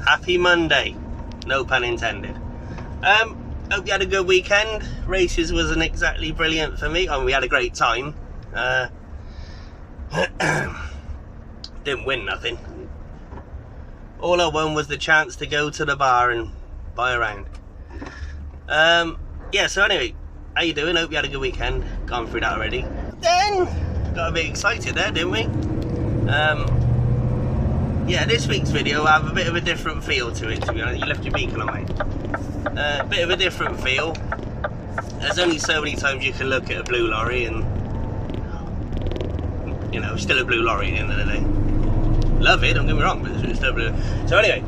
Happy Monday, no pun intended. Hope you had a good weekend. Races wasn't exactly brilliant for me. I mean, we had a great time. Didn't win nothing. All I won was the chance to go to the bar and buy a round. Yeah, so anyway, how you doing? Hope you had a good weekend. Gone through that already. Then got a bit excited there, didn't we? Yeah, this week's video will have a bit of a different feel to it, to be honest. You left your beacon on, mate. A bit of a different feel. There's only so many times you can look at a blue lorry and, you know, still a blue lorry at the end of the day. Love it, don't get me wrong, but it's still blue. So anyway,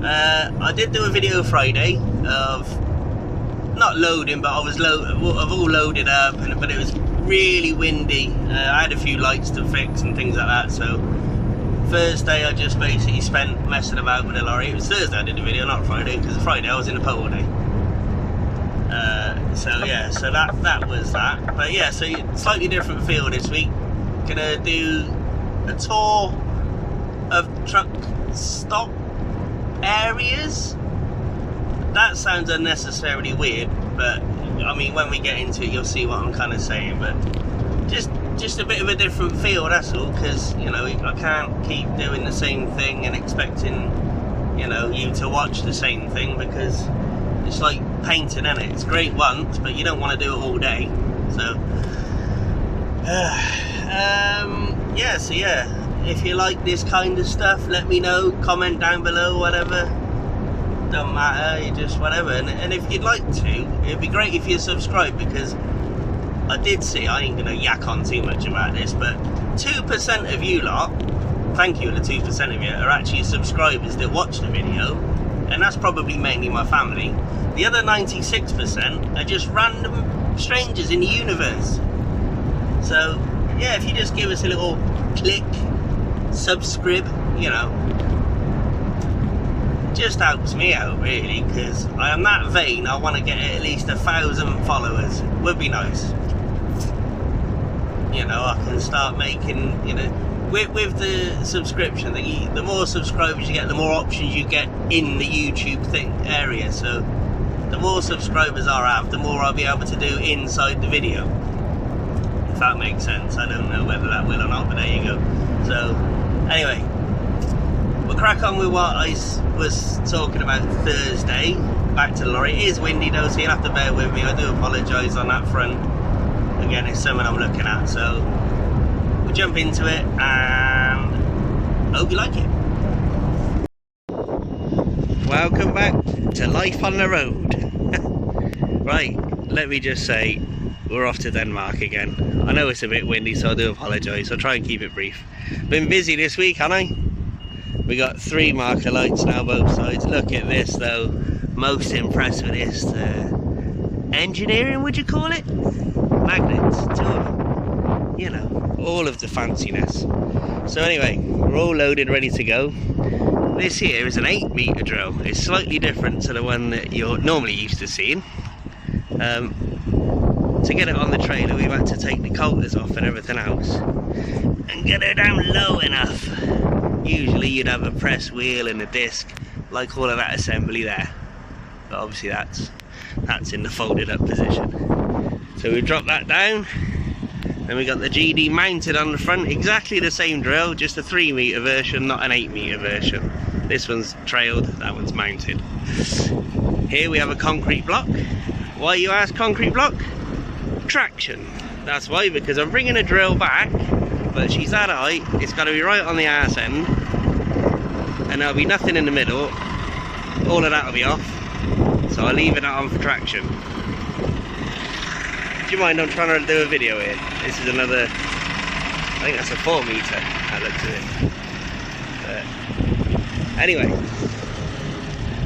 I did do a video Friday of, not loading, but I've all loaded up, but it was really windy. I had a few lights to fix and things like that, so Thursday I just basically spent messing about with the lorry. It was Thursday I did the video, not Friday, because Friday I was in the pub all day. So yeah, so that was that. But yeah, so slightly different feel this week. Gonna do a tour of truck stop areas. That sounds unnecessarily weird, but I mean, when we get into it you'll see what I'm kind of saying. But just a bit of a different feel, that's all, because, you know, I can't keep doing the same thing and expecting, you know, you to watch the same thing, because it's like painting, isn't it? It's great once, but you don't want to do it all day. So yeah, so yeah, if you like this kind of stuff, let me know, comment down below, whatever, don't matter, you just whatever. And if you'd like to, it'd be great if you subscribe, because I did see, I ain't gonna yak on too much about this, but 2% of you lot, thank you, the 2% of you, are actually subscribers that watch the video, and that's probably mainly my family. The other 96% are just random strangers in the universe. So yeah, if you just give us a little click, subscribe, you know, just helps me out really, because I am that vain. I want to get at least 1,000 followers. Would be nice. You know, I can start making, you know, with the subscription, the more subscribers you get, the more options you get in the YouTube area. So the more subscribers I have, the more I'll be able to do inside the video, if that makes sense. I don't know whether that will or not, but there you go. So anyway, we'll crack on with what I was talking about Thursday. Back to the lorry. It is windy though, so you'll have to bear with me. I do apologise on that front. Again, it's something I'm looking at, so we'll jump into it and hope you like it. Welcome back to life on the road. Right, let me just say, we're off to Denmark again. I know it's a bit windy, so I do apologise. I'll try and keep it brief. Been busy this week, haven't I? We got 3 marker lights now, both sides. Look at this though. Most impressed with this. Engineering, would you call it? Magnets, 2 of them. You know, all of the fanciness. So anyway, we're all loaded, ready to go. This here is an 8-metre drill. It's slightly different to the one that you're normally used to seeing. To get it on the trailer, we've had to take the coulters off and everything else and get it down low enough. Usually you'd have a press wheel and a disc, like all of that assembly there, but obviously that's in the folded up position. So we dropped that down, and we got the GD mounted on the front, exactly the same drill, just a 3-metre version, not an 8-metre version. This one's trailed, that one's mounted. Here we have a concrete block. Why, you ask, concrete block? Traction. That's why, because I'm bringing a drill back, but she's that height, it's got to be right on the arse end, and there'll be nothing in the middle. All of that will be off, so I'll leave it on for traction. Do you mind, I'm trying to do a video here. This is another, I think that's a 4-metre, that looks at it. But anyway,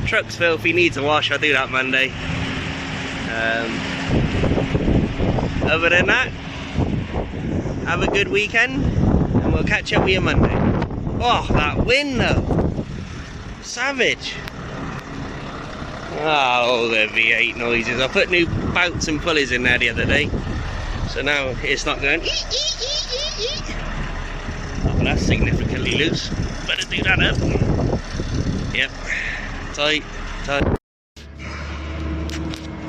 truck's filthy, needs a wash. I'll do that Monday. Other than that, have a good weekend, and we'll catch up with you Monday. Oh, that wind though, savage. Oh, the V8 noises. I put new bouts and pulleys in there the other day, so now it's not going. Oh, that's significantly loose. Better do that up. Yep, tight, tight.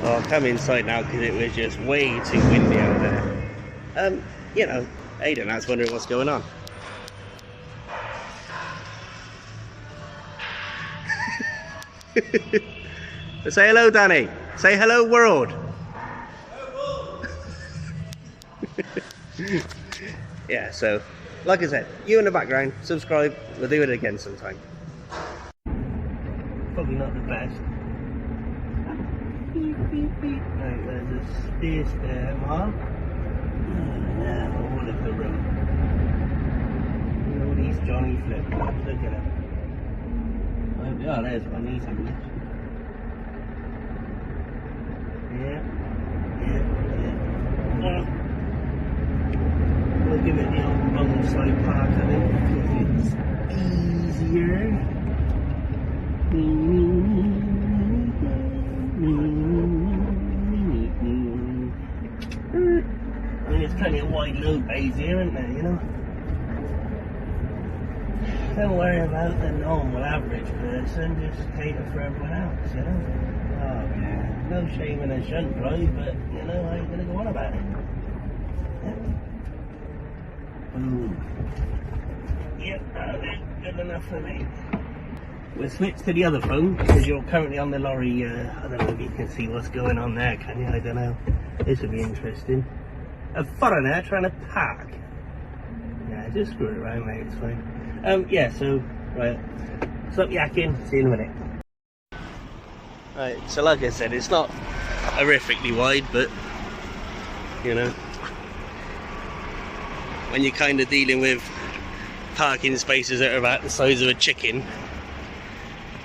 Oh, I'll come inside now because it was just way too windy out there. You know, Aidan, that's wondering what's going on. Say hello, Danny. Say hello, world. Yeah, so, like I said, you in the background, subscribe, we'll do it again sometime. Probably not the best. Beep, beep, beep. Right, there's a space there, Mom. Yeah, all of the room. All these Johnny flip flops, look at them. Oh, there's one, he's on it. Yeah, yeah. We'll give it the old wrong side park, I think, because it's easier. I mean, there's plenty of wide load bays here, isn't there, you know? Don't worry about the normal average person, just cater for everyone else, you know? Oh yeah, no shame in a shunt drive, but, you know, I ain't gonna go on about it. Yep, good enough for me. We'll switch to the other phone because you're currently on the lorry. I don't know if you can see what's going on there, can you? I don't know. This will be interesting. A foreigner trying to park. Yeah, just screw it around, mate. It's fine. Yeah. So right, stop yakking. See you in a minute. Right. So like I said, it's not horrifically wide, but you know, when you're kind of dealing with parking spaces that are about the size of a chicken,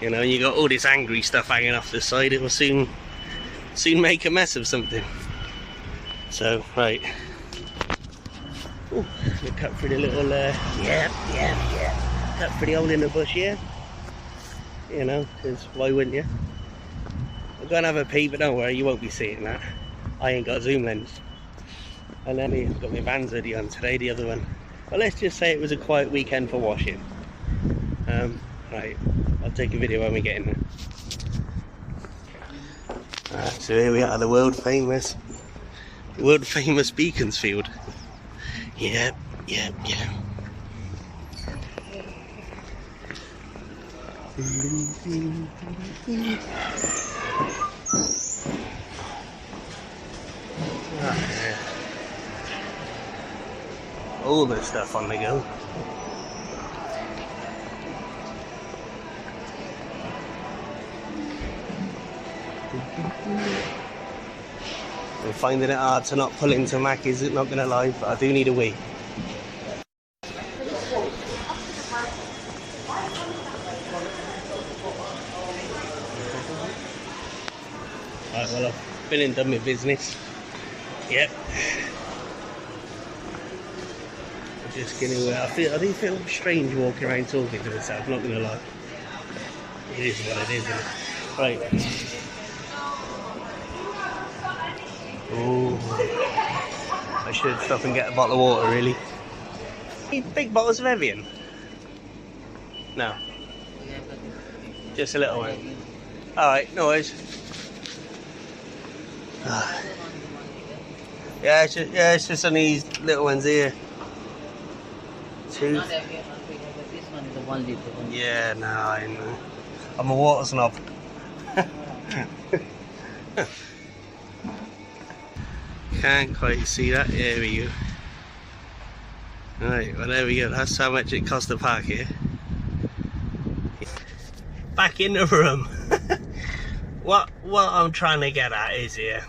you know, and you got all this angry stuff hanging off the side, it will soon make a mess of something. So, right. Ooh, we'll cut through the little, cut through the hole in the bush here. You know, because why wouldn't you? I'll go and have a pee, but don't worry, you won't be seeing that. I ain't got a zoom lens. And then I've got my Vans hoodie on today, the other one. But let's just say it was a quiet weekend for washing. Right, I'll take a video when we get in there. Right, so here we are, the world famous Beaconsfield. Yep. All the stuff on the go. I'm finding it hard to not pull into Mackey's, not gonna lie, but I do need a wee. Right, well, I've been and done my business. Yep. Just getting away. I do feel strange walking around talking to myself, not gonna lie. It is what it is, isn't it? Right. Oh, I should stop and get a bottle of water, really. Need big bottles of Evian? No. Just a little one. Alright, no worries. Yeah, it's just on these little ones here. Two. Not Evian, but this one is a 1 liter one. Yeah, no, I know. I'm a water snob. Can't quite see that. There we go. Right, well there we go. That's how much it cost to park here. Back in the room. What I'm trying to get at is here.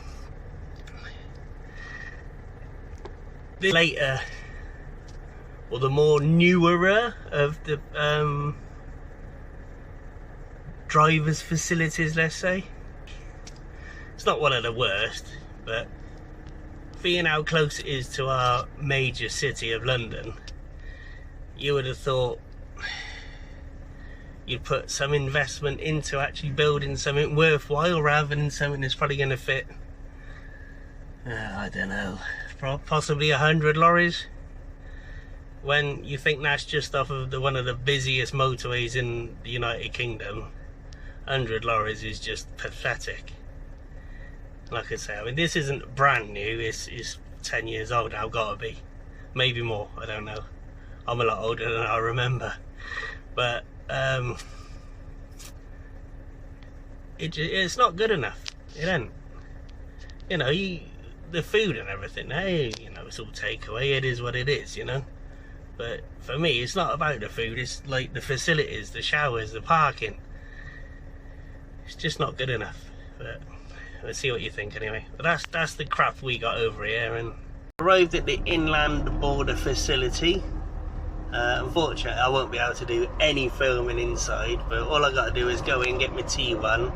The later, or the more newer of the drivers' facilities, let's say. It's not one of the worst, but being how close it is to our major city of London, you would have thought you'd put some investment into actually building something worthwhile rather than something that's probably going to fit, I don't know, possibly 100 lorries. when you think that's just off of one of the busiest motorways in the United Kingdom, 100 lorries is just pathetic. Like I say, I mean, this isn't brand new, it's 10 years old now, gotta be. Maybe more, I don't know. I'm a lot older than I remember. But, it's not good enough. It ain't. You know, the food and everything, hey, you know, it's all takeaway, it is what it is, you know. But for me, it's not about the food, it's like the facilities, the showers, the parking. It's just not good enough. But let's see what you think anyway. But that's the crap we got over here. And arrived at the inland border facility. Unfortunately, I won't be able to do any filming inside, but all I got to do is go in, get my T1.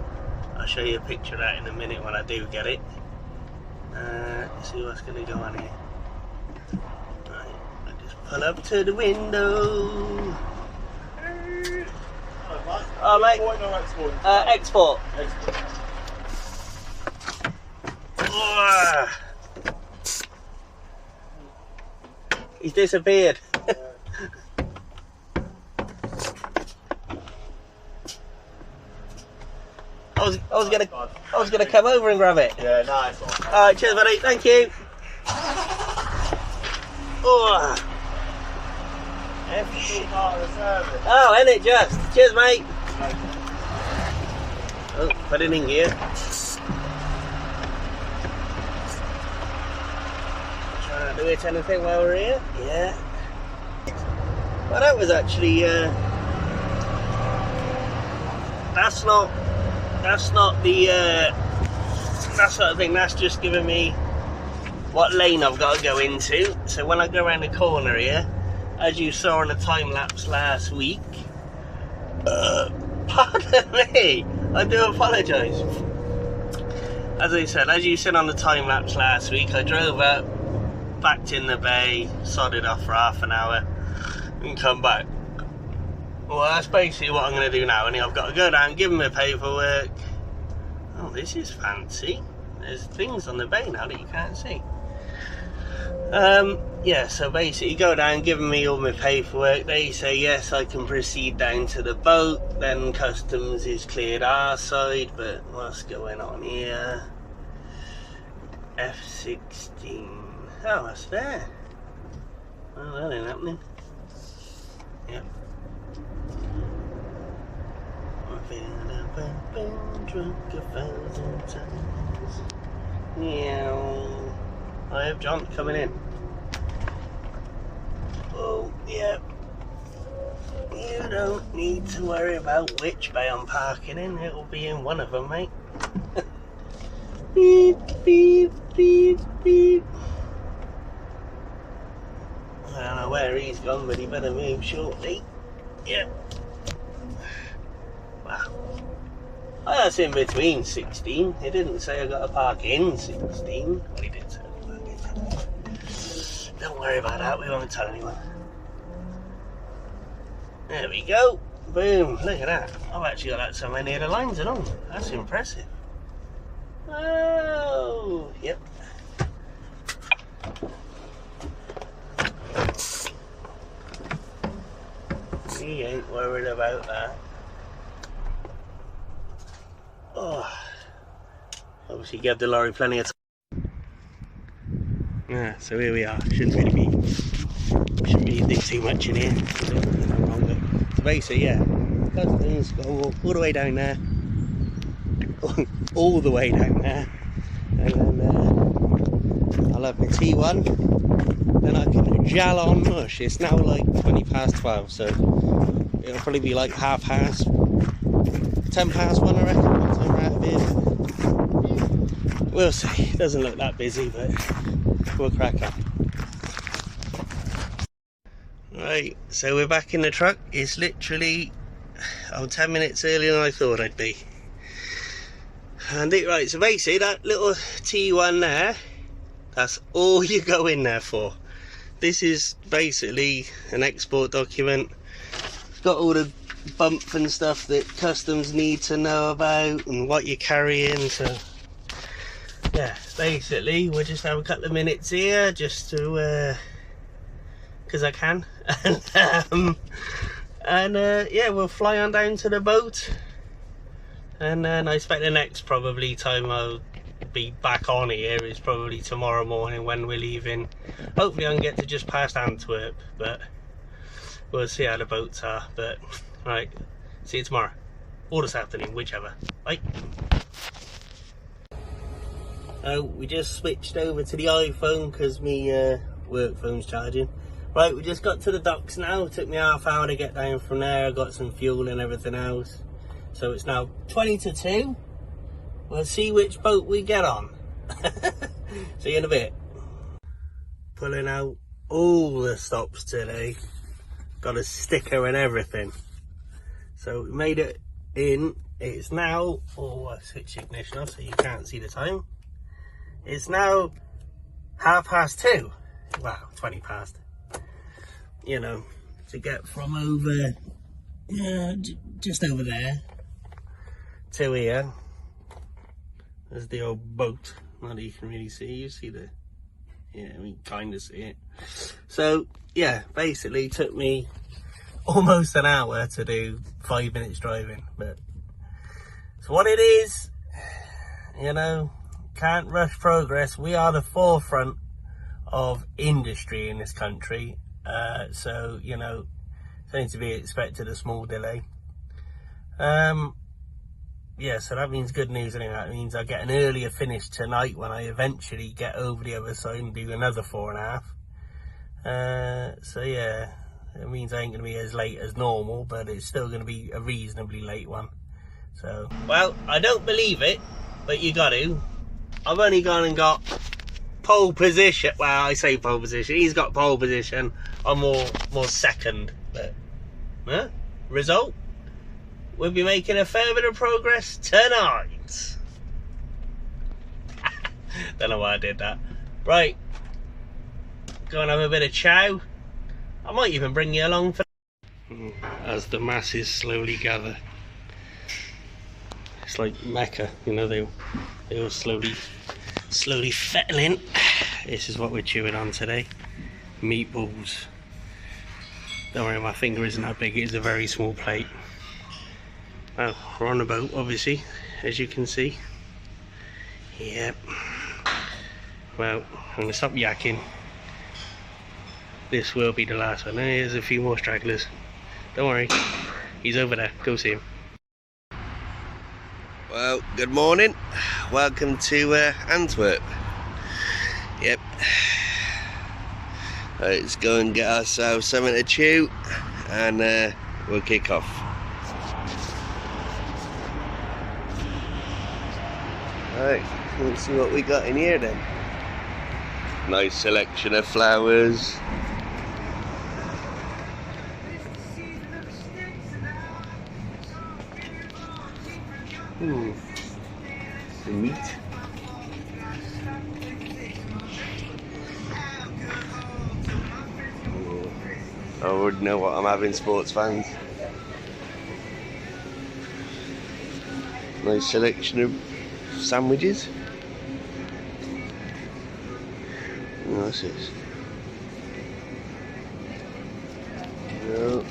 I'll show you a picture of that in a minute when I do get it. Let's see what's going to go on here. Right, I just pull up to the window. Oh, mate. Export. Oh, he's disappeared. I was gonna come over and grab it. Yeah, nice one. Alright, cheers buddy, thank you. Oh, oh, ain't it just? Cheers mate. Oh, put it in gear. Trying not to hit anything while we're here. Yeah. Well, that was actually that's not the that sort of thing. That's just giving me what lane I've got to go into. So when I go around the corner here, as you saw in the time lapse last week, pardon me, I do apologise. As I said, as you said on the time lapse last week, I drove up, backed in the bay, sodded off for half an hour, and come back. Well, that's basically what I'm going to do now. And I've got to go down, give them my paperwork. Oh, this is fancy. There's things on the bay now that you can't see. Yeah, so basically go down, give me all my paperwork. They say yes, I can proceed down to the boat. Then customs is cleared our side. But what's going on here? F16. Oh, what's there? Well, that ain't happening. Yep. Been drunk 1,000 times. Yeah. I have John coming in. Oh, yeah. You don't need to worry about which bay I'm parking in. It'll be in one of them, mate. Beep, beep, beep, beep. I don't know where he's gone, but he better move shortly. Yep. Wow. Oh, that's in between 16. He didn't say I got to park in 16. Well, he did say I got to park in. Don't worry about that, we won't tell anyone. There we go. Boom, look at that. I've actually got that somewhere near the lines and all. That's impressive. Oh, yep. He ain't worried about that. Oh, obviously give the lorry plenty of time. Yeah, so here we are. Shouldn't really do too much in here. So basically, yeah, customs go all the way down there, all the way down there, and then I'll have my T1. Then I can gel on mush. It's now like 20 past 12, so it'll probably be like 10 past 1, I reckon, by the time we're out of here. We'll see. It doesn't look that busy, but we'll crack on. Right, so we're back in the truck. It's literally 10 minutes earlier than I thought I'd be. And right, so basically that little T1 there, that's all you go in there for. This is basically an export document. It's got all the bump and stuff that customs need to know about and what you're carrying. So yeah, basically we'll just have a couple of minutes here just to because I can, and yeah, we'll fly on down to the boat, and then I expect the next probably time I'll be back on here is probably tomorrow morning when we're leaving. Hopefully I can get to just past Antwerp, but we'll see how the boats are. But right, see you tomorrow or this afternoon, whichever. Bye. We just switched over to the iPhone because my work phone's charging. Right, we just got to the docks now. It took me half hour to get down from there. I got some fuel and everything else. So it's now 20 to 2. We'll see which boat we get on. See you in a bit. Pulling out all the stops today. Got a sticker and everything. So we made it in. It's now, oh, I switched the ignition off so you can't see the time. It's now 2:30. Wow, 20 past. You know, to get from over, just over there to here. There's the old boat. Not that you can really see. You see the, yeah, I mean, kind of see it. So, yeah, basically it took me almost an hour to do 5 minutes driving. But it's what it is. You know, can't rush progress. We are the forefront of industry in this country. So, you know, it's only to be expected a small delay. Yeah, so that means good news anyway. That means I get an earlier finish tonight when I eventually get over the other side and do another 4.5. So yeah, it means I ain't going to be as late as normal, but it's still going to be a reasonably late one. So, well, I don't believe it, but you got to. I've only gone and got pole position. Well, I say pole position. He's got pole position. I'm more second. But result, we'll be making a fair bit of progress tonight. Don't know why I did that. Right, go and have a bit of chow. I might even bring you along for as the masses slowly gather. It's like Mecca, you know, they all slowly settle in. This is what we're chewing on today. Meatballs. Don't worry, my finger isn't that big, it is a very small plate. Well, we're on the boat, obviously, as you can see. Yep. Well, I'm going to stop yakking. This will be the last one. There's a few more stragglers. Don't worry, he's over there. Go see him. Well, good morning. Welcome to Antwerp. Yep. Let's go and get ourselves something to chew, and we'll kick off. Right, let's see what we got in here then. Nice selection of flowers. The meat. I already know what I'm having, sports fans. Nice selection of sandwiches. What's this? No.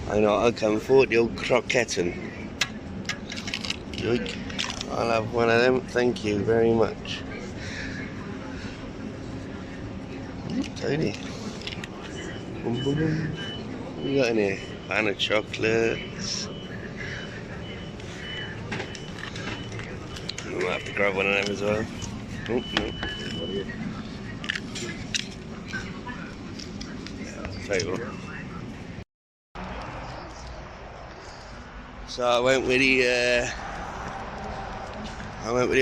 I know I'll come for the old croquetten. Yoink. I'll have one of them, thank you very much. Tiny. Boom, boom, boom. What we got in here? Pan of chocolates. I might have to grab one of them as well. Oh, no. Tell you what. So I went with the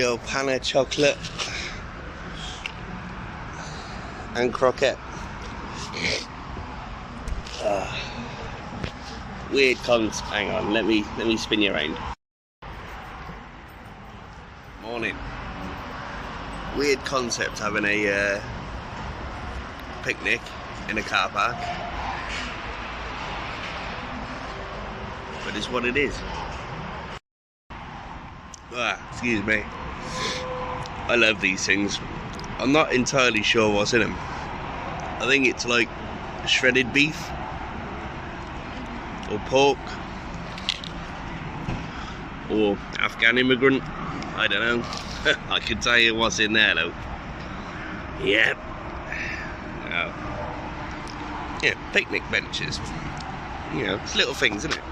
old pan of chocolate and croquette. Weird concept. Hang on, let me spin you around. Morning. Weird concept having a picnic in a car park, but it's what it is. Excuse me. I love these things. I'm not entirely sure what's in them. I think it's like shredded beef or pork or Afghan immigrant. I don't know. I can tell you what's in there though. Yep. Yeah, picnic benches. You know, it's little things, isn't it?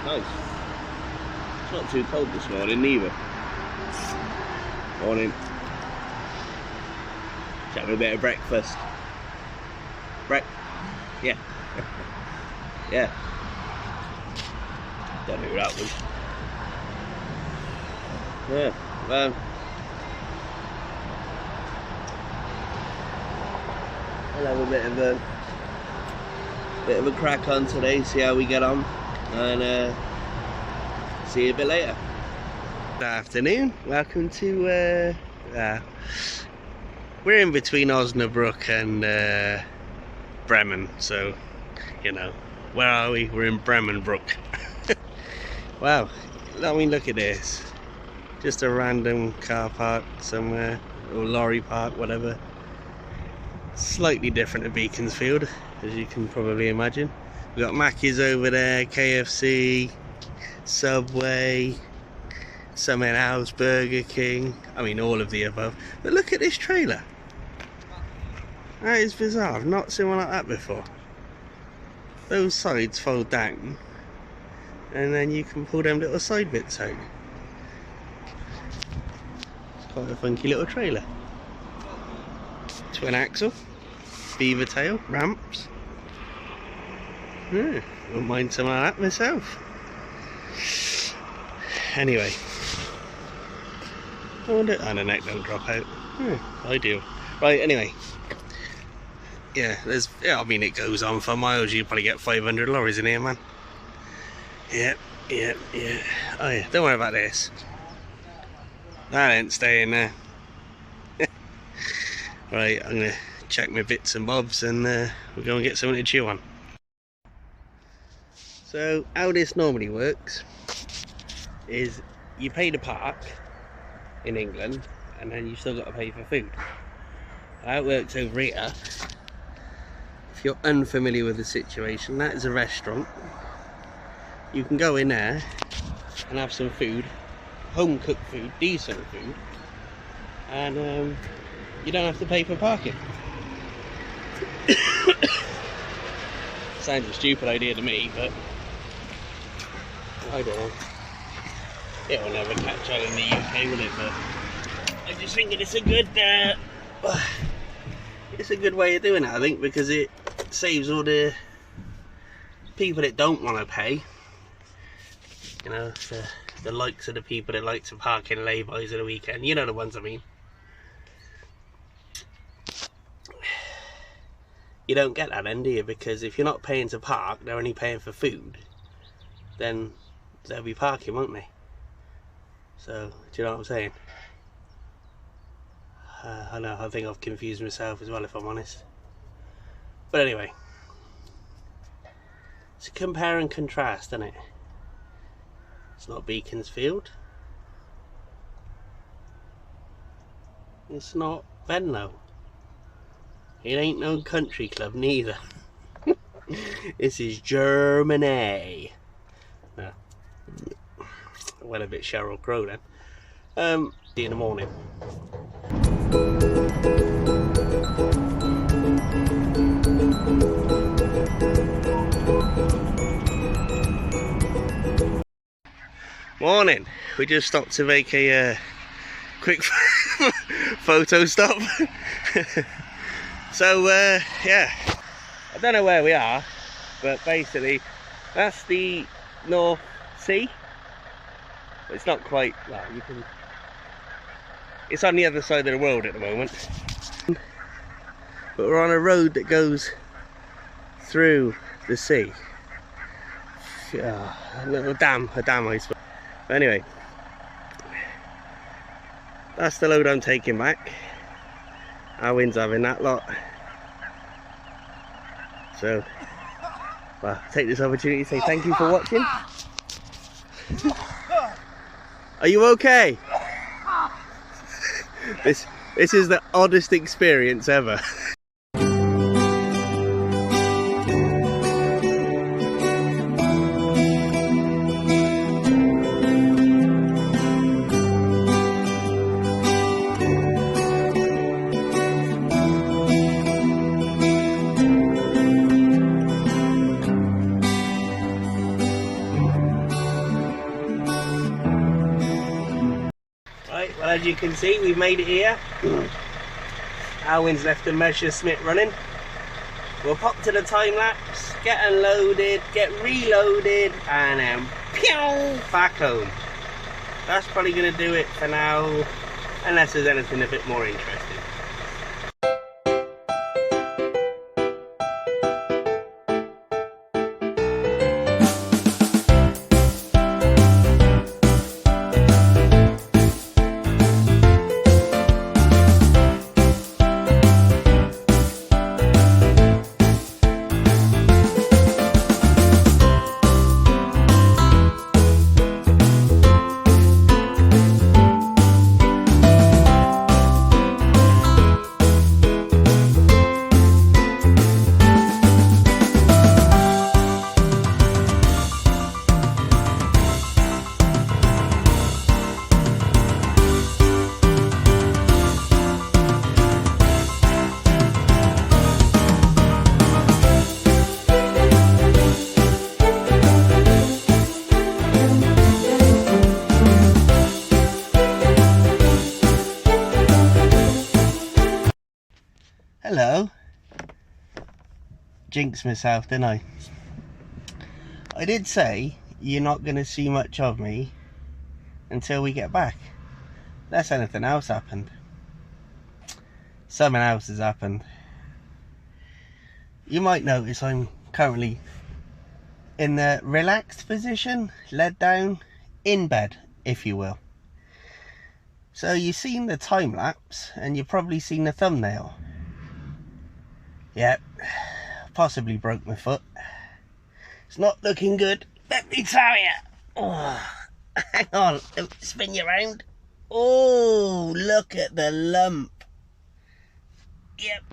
Nice. It's not too cold this morning neither. Morning. Just having a bit of breakfast. Yeah. Yeah. Don't know who that was. Yeah. I'll have a bit of a crack on today, see how we get on, and see you a bit later. Good afternoon, welcome to we're in between Osnabrück and Bremen, so you know, where are we? We're in Bremenbrook. Wow, I mean, look at this, just a random car park somewhere, or lorry park, whatever. Slightly different to Beaconsfield, as you can probably imagine. We've got Mackey's over there, KFC, Subway, something else, Burger King, I mean all of the above. But look at this trailer. That is bizarre, I've not seen one like that before. Those sides fold down and then you can pull them little side bits out. It's quite a funky little trailer. Twin axle, beaver tail, ramps. Yeah, wouldn't mind some of that myself. Anyway, I wonder, and the neck don't drop out. Ideal. Right, anyway. Yeah, I mean, it goes on for miles. You probably get 500 lorries in here, man. Yep. Oh yeah, don't worry about this. That ain't staying there. Right, I'm gonna check my bits and bobs and we'll go and get something to chew on. So how this normally works is you pay to park in England and then you've still got to pay for food. How it works over here, if you're unfamiliar with the situation, that is a restaurant. You can go in there and have some food, home cooked food, decent food, and you don't have to pay for parking. Sounds a stupid idea to me, but I don't know. It will never catch on in the UK, will it? But I just think it's a good way of doing it, I think, because it saves all the people that don't want to pay. You know, the likes of the people that like to park in laybys at the weekend. You know the ones I mean. You don't get that then, do you? Because if you're not paying to park, they're only paying for food, then they'll be parking, won't they? So, do you know what I'm saying? I know, I think I've confused myself as well, if I'm honest. But anyway, it's a compare and contrast, isn't it? It's not Beaconsfield. It's not Venlo. It ain't no country club neither. This is Germany. No. I went a bit Sheryl Crow then. See you in the morning. Morning. We just stopped to make a quick photo stop. So yeah, I don't know where we are, but basically that's the North Sea. It's not quite, well, you can, it's on the other side of the world at the moment, but we're on a road that goes through the sea. A little dam, I suppose. But anyway, that's the load I'm taking back. Our wind's having that lot. So, well, take this opportunity to say thank you for watching. Are you okay? This is the oddest experience ever. Right, well, as you can see, we've made it here. Alwyn's left the Messerschmitt running. We'll pop to the time lapse, get unloaded, get reloaded, and then pew, back home. That's probably going to do it for now, unless there's anything a bit more interesting. Hello. Jinxed myself, didn't I? I did say you're not going to see much of me until we get back. Unless anything else happened. Something else has happened. You might notice I'm currently in the relaxed position, laid down, in bed, if you will. So you've seen the time lapse and you've probably seen the thumbnail. Yep, possibly broke my foot. It's not looking good, let me tell you. Oh, hang on, spin you around. Oh, look at the lump. Yep.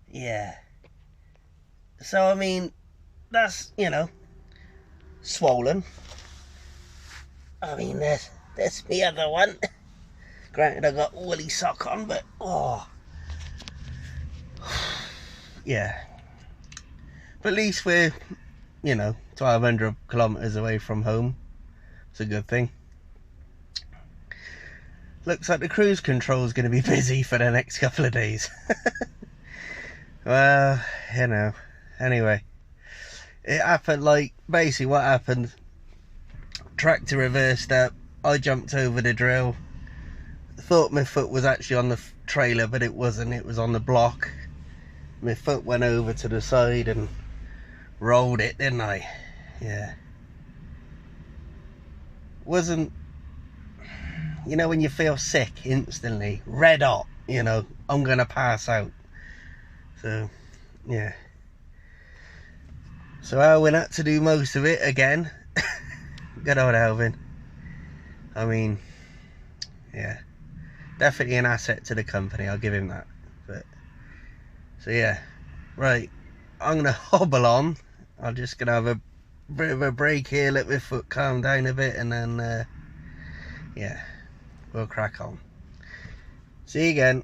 Yeah. So, I mean, that's, you know, swollen. I mean, there's the other one. Granted, I got woolly sock on, but, oh. Yeah, but at least we're, you know, 1,200 kilometers away from home. It's a good thing. Looks like the cruise control is going to be busy for the next couple of days. Well, you know, anyway, it happened, like, basically what happened, tractor reversed up, I jumped over the drill, thought my foot was actually on the trailer, but it wasn't, it was on the block. My foot went over to the side and rolled it, didn't I? Yeah. Wasn't, you know, when you feel sick instantly, red hot, you know, I'm gonna pass out. So, yeah. So Alwyn had to do most of it again. Good old Alvin. I mean, yeah. Definitely an asset to the company, I'll give him that. But so yeah, right, I'm going to hobble on. I'm just going to have a bit of a break here, let my foot calm down a bit, and then, yeah, we'll crack on. See you again.